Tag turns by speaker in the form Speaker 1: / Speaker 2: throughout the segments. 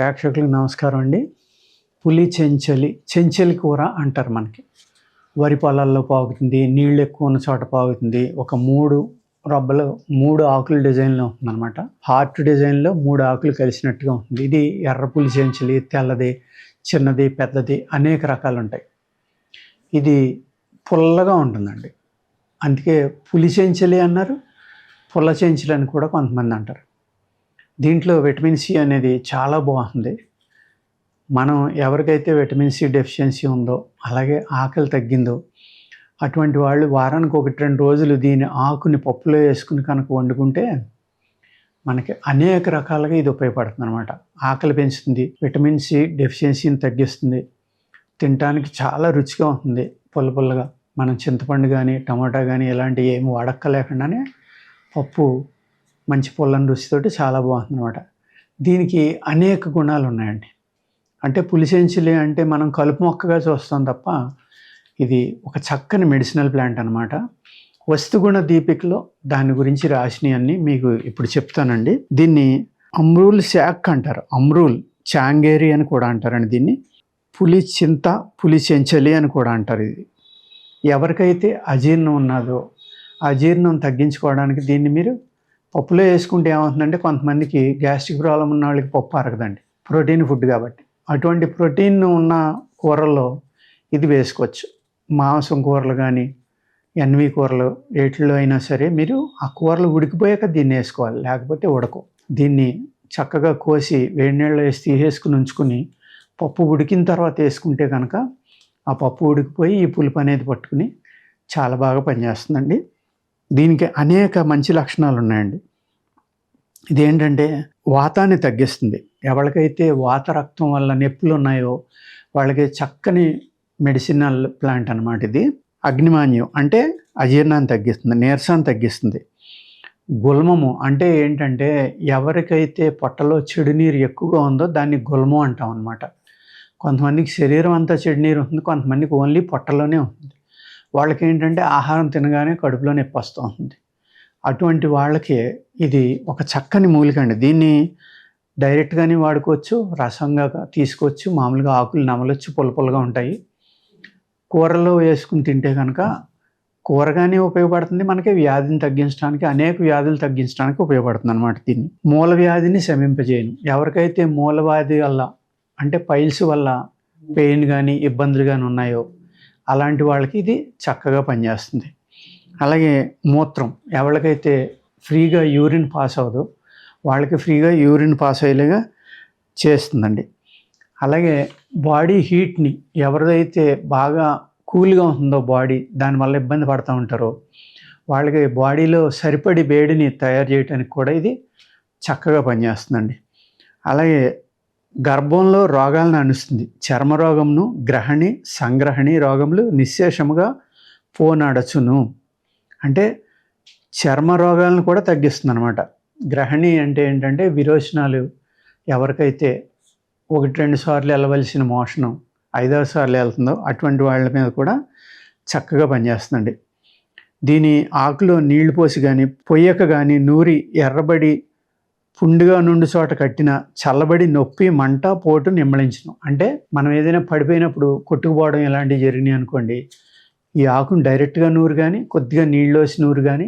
Speaker 1: ప్రేక్షకులకు నమస్కారం అండి. పులి చెంచలి, చెంచలి కూర అంటారు మనకి. వరి పొలాల్లో పాకుతుంది, నీళ్ళు ఎక్కువ ఉన్న చోట పాకుతుంది. ఒక 3 రబ్బలు 3 ఆకుల డిజైన్లో ఉంటుందన్నమాట. హార్ట్ డిజైన్లో 3 ఆకులు కలిసినట్టుగా ఉంటుంది. ఇది ఎర్ర పులి చెంచలి, తెల్లది, చిన్నది, పెద్దది అనేక రకాలు ఉంటాయి. ఇది పుల్లగా ఉంటుందండి. అందుకే పులి చెంచలి అన్నారు, పుల్ల చెంచలి అని కూడా కొంతమంది అంటారు. దీంట్లో విటమిన్ సి అనేది చాలా బాగుంది. మనం ఎవరికైతే విటమిన్ సి డెఫిషియన్సీ ఉందో, అలాగే ఆకలి తగ్గిందో అటువంటి వాళ్ళు వారానికి 1-2 రోజులు దీని ఆకుని పప్పులో వేసుకుని కనుక వండుకుంటే మనకి అనేక రకాలుగా ఇది ఉపయోగపడుతుంది అనమాట. ఆకలి పెంచుతుంది, విటమిన్ సి డెఫిషియన్సీని తగ్గిస్తుంది, తినడానికి చాలా రుచిగా ఉంటుంది. పుల్లగా మనం చింతపండు కానీ టమాటా కానీ ఇలాంటివి ఏమి వాడక్కలేకుండానే పప్పు మంచి పుల్లని రుచితోటి చాలా బాగుంటుంది అనమాట. దీనికి అనేక గుణాలు ఉన్నాయండి. అంటే పులిసెంచలి అంటే మనం కలుపు మొక్కగా చూస్తాం తప్ప ఇది ఒక చక్కని మెడిసినల్ ప్లాంట్ అనమాట. వస్తుగుణ దీపికలో దాని గురించి రాసినవన్నీ మీకు ఇప్పుడు చెప్తానండి. దీన్ని అమ్రూల్ శాక్ అంటారు, అమ్రూల్ చాంగేరి అని కూడా అంటారండి. దీన్ని పులి చింత, పులి చెంచలి అని కూడా అంటారు. ఇది ఎవరికైతే అజీర్ణం ఉన్నదో అజీర్ణం తగ్గించుకోవడానికి దీన్ని మీరు పప్పులో వేసుకుంటే ఏమవుతుందంటే, కొంతమందికి గ్యాస్ట్రిక్ ప్రాబ్లం ఉన్న వాళ్ళకి పప్పు అరగదండి, ప్రోటీన్ ఫుడ్ కాబట్టి. అటువంటి ప్రోటీన్ ఉన్న కూరల్లో ఇది వేసుకోవచ్చు. మాంసం కూరలు కానీ ఎన్వి కూరలు వీటిల్లో అయినా సరే మీరు ఆ కూరలు ఉడికిపోయాక దీన్ని వేసుకోవాలి, లేకపోతే ఉడకవు. దీన్ని చక్కగా కోసి వేడి నీళ్ళలో వేసి తీసేసుకుని ఉంచుకుని పప్పు ఉడికిన తర్వాత వేసుకుంటే కనుక ఆ పప్పు ఉడికిపోయి ఈ పులుపు అనేది పట్టుకుని చాలా బాగా పనిచేస్తుందండి. దీనికి అనేక మంచి లక్షణాలు ఉన్నాయండి. ఇదేంటంటే వాతాన్ని తగ్గిస్తుంది. ఎవరికైతే వాత రక్తం వల్ల నొప్పులు ఉన్నాయో వాళ్ళకి చక్కని మెడిసినల్ ప్లాంట్ అనమాట ఇది. అగ్నిమాన్యం అంటే అజీర్ణాన్ని తగ్గిస్తుంది, నీరసాన్ని తగ్గిస్తుంది. గుల్మము అంటే ఏంటంటే ఎవరికైతే పొట్టలో చెడు నీరు ఎక్కువగా ఉందో దాన్ని గుల్మం అంటాం అనమాట. కొంతమందికి శరీరం అంతా చెడు నీరు ఉంటుంది, కొంతమందికి ఓన్లీ పొట్టలోనే ఉంటుంది. వాళ్ళకి ఏంటంటే ఆహారం తినగానే కడుపులో నొప్పి వస్తూ ఉంటుంది. అటువంటి వాళ్ళకి ఇది ఒక చక్కని మూలిక అండి. దీన్ని డైరెక్ట్గానే వాడుకోవచ్చు, రసంగా తీసుకోవచ్చు, మామూలుగా ఆకులు నమలొచ్చు, పుల్లగా ఉంటాయి. కూరలో వేసుకుని తింటే కనుక కూరగానే ఉపయోగపడుతుంది. మనకి వ్యాధిని తగ్గించడానికి, అనేక వ్యాధులు తగ్గించడానికి ఉపయోగపడుతుంది అనమాట. దీన్ని మూల వ్యాధిని శమింపజేయను. ఎవరికైతే మూల వ్యాధి వల్ల అంటే పైల్స్ వల్ల పెయిన్ కానీ ఇబ్బందులు కానీ ఉన్నాయో అలాంటి వాళ్ళకి ఇది చక్కగా పనిచేస్తుంది. అలాగే మూత్రం, ఎవరికైతే ఫ్రీగా యూరిన్ పాస్ అవ్వదో వాళ్ళకి ఫ్రీగా యూరిన్ పాస్ అయ్యేలాగా చేస్తుందండి. అలాగే బాడీ హీట్ని, ఎవరిదైతే బాగా కూల్గా ఉంటుందో బాడీ, దానివల్ల ఇబ్బంది పడుతూ ఉంటారో వాళ్ళకి బాడీలో సరిపడి వేడిని తయారు చేయడానికి కూడా ఇది చక్కగా పనిచేస్తుందండి. అలాగే గర్భంలో రోగాలను అణుస్తుంది. చర్మ రోగమును, గ్రహణి, సంగ్రహణి రోగములు నిశ్శేషముగా పోనడచును. అంటే చర్మ రోగాలను కూడా తగ్గిస్తుంది అనమాట. గ్రహణి అంటే ఏంటంటే విరోచనాలు, ఎవరికైతే 1-2 సార్లు వెళ్ళవలసిన మోషను 5వ సార్లు వెళ్తుందో అటువంటి వాళ్ళ మీద కూడా చక్కగా పనిచేస్తుందండి. దీని ఆకులో నీళ్లు పోసి కానీ పొయ్యక కానీ నూరి ఎర్రబడి పుండుగా నుండి చోట కట్టిన చల్లబడి నొప్పి, మంట, పోటు నిమ్మళించను. అంటే మనం ఏదైనా పడిపోయినప్పుడు కొట్టుకుపోవడం ఇలాంటివి జరిగినాయి అనుకోండి, ఈ ఆకును డైరెక్ట్గా నూరు కానీ కొద్దిగా నీళ్ళోసి నూరు కానీ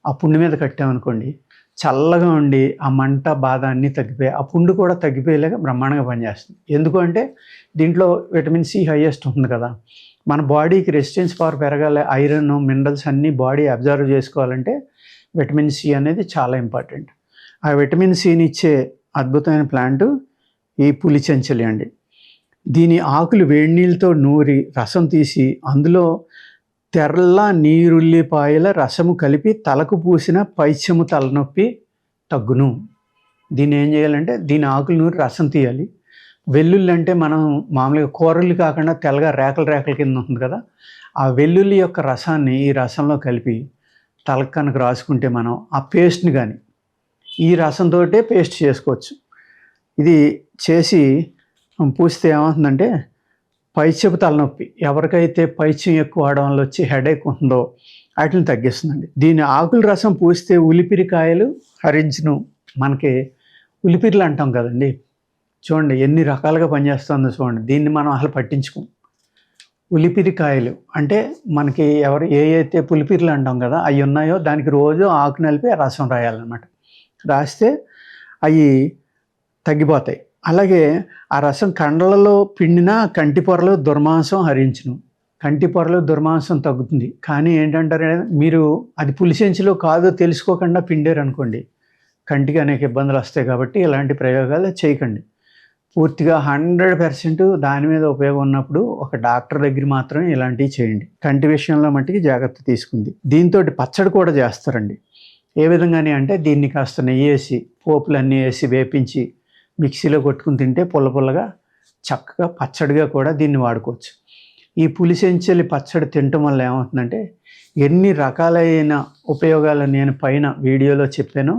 Speaker 1: ఆ పుండు మీద కట్టామనుకోండి, చల్లగా ఉండి ఆ మంట, బాధ అన్నీ తగ్గిపోయి ఆ పుండు కూడా తగ్గిపోయేలాగా బ్రహ్మాండంగా పనిచేస్తుంది. ఎందుకు అంటే దీంట్లో విటమిన్ సి హైయెస్ట్ ఉంటుంది కదా. మన బాడీకి రెసిస్టెన్స్ పవర్ పెరగాలి, ఐరన్, మినరల్స్ అన్నీ బాడీ అబ్జర్వ్ చేసుకోవాలంటే విటమిన్ సి అనేది చాలా ఇంపార్టెంట్. ఆ విటమిన్ సిని ఇచ్చే అద్భుతమైన ప్లాంట్ ఈ పులి చెంచలి అండి. దీని ఆకులు వేడి నీళ్ళతో నూరి రసం తీసి అందులో తెల్ల నీరుల్లిపాయల రసము కలిపి తలకు పూసిన పైత్యము, తలనొప్పి తగ్గును. దీన్ని ఏం చేయాలంటే దీని ఆకులు నూరి రసం తీయాలి. వెల్లుల్లి అంటే మనం మామూలుగా కూరలు కాకుండా తెల్లగా రేకల కింద ఉంటుంది కదా, ఆ వెల్లుల్లి యొక్క రసాన్ని ఈ రసంలో కలిపి తలకు కనుక రాసుకుంటే మనం ఆ పేస్ట్ని కానీ ఈ రసంతో పేస్ట్ చేసుకోవచ్చు. ఇది చేసి పూస్తే ఏమవుతుందంటే పైత్యపు తలనొప్పి, ఎవరికైతే పైత్యం ఎక్కువ అవడం వల్ల వచ్చి హెడేక్ ఉంటుందో వాటిని తగ్గిస్తుందండి. దీని ఆకుల రసం పూస్తే ఉలిపిరికాయలు హరించును. మనకి ఉలిపిరిలు అంటాం కదండి, చూడండి ఎన్ని రకాలుగా పనిచేస్తుందో చూడండి. దీన్ని మనం అసలు పట్టించుకోం. ఉలిపిరికాయలు అంటే మనకి ఏ అయితే పులిపిర్లు అంటాం కదా, అవి ఉన్నాయో దానికి రోజు ఆకు నలిపి రసం రాయాలన్నమాట. రాస్తే అవి తగ్గిపోతాయి. అలాగే ఆ రసం కండలలో పిండిన కంటి పొరలు దుర్మాంసం హరించును. కంటి పొరలు దుర్మాంసం తగ్గుతుంది. కానీ ఏంటంటారు, మీరు అది పులిసెంచులో కాదో తెలుసుకోకుండా పిండారు అనుకోండి, కంటికి అనేక ఇబ్బందులు వస్తాయి. కాబట్టి ఇలాంటి ప్రయోగాలు చేయకండి. పూర్తిగా 100% దాని మీద ఉపయోగం ఉన్నప్పుడు ఒక డాక్టర్ దగ్గర మాత్రమే ఇలాంటివి చేయండి. కంటి విషయంలో మట్టికి జాగ్రత్త తీసుకుంది. దీంతో పచ్చడి కూడా చేస్తారండి. ఏ విధంగానే అంటే దీన్ని కాస్త నెయ్యి వేసి, పోపులన్నీ వేసి వేపించి మిక్సీలో కొట్టుకుని తింటే పుల్ల పుల్లగా చక్కగా పచ్చడిగా కూడా దీన్ని వాడుకోవచ్చు. ఈ పులిసెంచెలి పచ్చడి తినటం వల్ల ఏమవుతుందంటే, ఎన్ని రకాలైన ఉపయోగాలు నేను పైన వీడియోలో చెప్పానో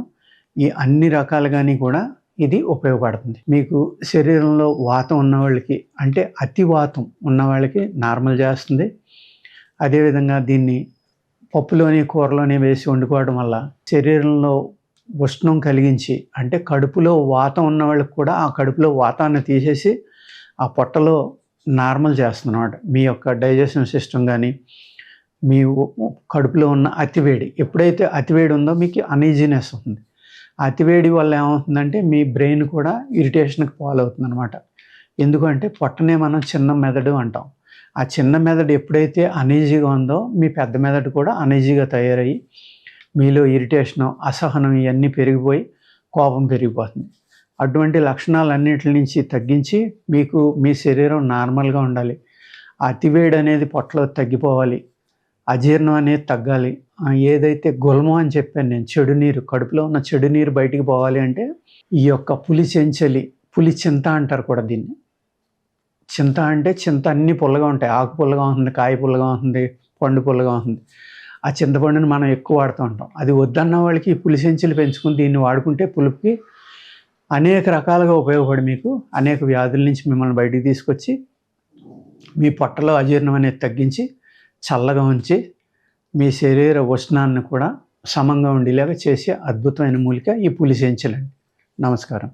Speaker 1: ఈ అన్ని రకాలుగాని కూడా ఇది ఉపయోగపడుతుంది. మీకు శరీరంలో వాతం ఉన్న వాళ్ళకి, అంటే అతి వాతం ఉన్న వాళ్ళకి నార్మల్ చేస్తుంది. అదేవిధంగా దీన్ని పప్పులోని కూరలోని వేసి వండుకోవడం వల్ల శరీరంలో ఉష్ణం కలిగించి, అంటే కడుపులో వాతం ఉన్న వాళ్ళకి కూడా ఆ కడుపులో వాతాన్ని తీసేసి ఆ పొట్టలో నార్మల్ చేస్తుంది అన్నమాట. మీ యొక్క డైజెషన్ సిస్టమ్ కానీ, మీ కడుపులో ఉన్న అతివేడి, ఎప్పుడైతే అతివేడి ఉందో మీకు అనీజీనెస్ ఉంటుంది. అతివేడి వల్ల ఏమవుతుందంటే మీ బ్రెయిన్ కూడా ఇరిటేషన్కి పాలవుతుంది అనమాట. ఎందుకంటే పొట్టనే మనం చిన్న మెదడు అంటాం. ఆ చిన్న మెదడు ఎప్పుడైతే అనీజీగా ఉందో మీ పెద్ద మెదడు కూడా అనీజీగా తయారయ్యి మీలో ఇరిటేషను, అసహనం ఇవన్నీ పెరిగిపోయి కోపం పెరిగిపోతుంది. అటువంటి లక్షణాలన్నిటి నుంచి తగ్గించి మీకు మీ శరీరం నార్మల్గా ఉండాలి. అతివేడి అనేది పొట్టలో తగ్గిపోవాలి, అజీర్ణం అనేది తగ్గాలి. ఏదైతే గుల్మం అని చెప్పాను నేను, చెడు నీరు, కడుపులో ఉన్న చెడు నీరు బయటికి పోవాలి అంటే ఈ యొక్క పులిచెంచలి, పులి చింత అంటారు కూడా దీన్ని. చింత అంటే చింత అన్నీ పుల్లగా ఉంటాయి. ఆకు పుల్లగా ఉంటుంది, కాయ పుల్లగా ఉంటుంది, పండు పుల్లగా ఉంటుంది. ఆ చింతపండుని మనం ఎక్కువ వాడుతూ ఉంటాం. అది వద్దన్న వాళ్ళకి ఈ పులిచెంచలి పెంచుకుని దీన్ని వాడుకుంటే పులుపుకి అనేక రకాలుగా ఉపయోగపడి మీకు అనేక వ్యాధుల నుంచి మిమ్మల్ని బయటికి తీసుకొచ్చి మీ పొట్టలో అజీర్ణం అనేది తగ్గించి చల్లగా ఉంచి మీ శరీర ఉష్ణాన్ని కూడా సమంగా ఉండేలాగా చేసే అద్భుతమైన మూలిక ఈ పులిచెంచలండి. నమస్కారం.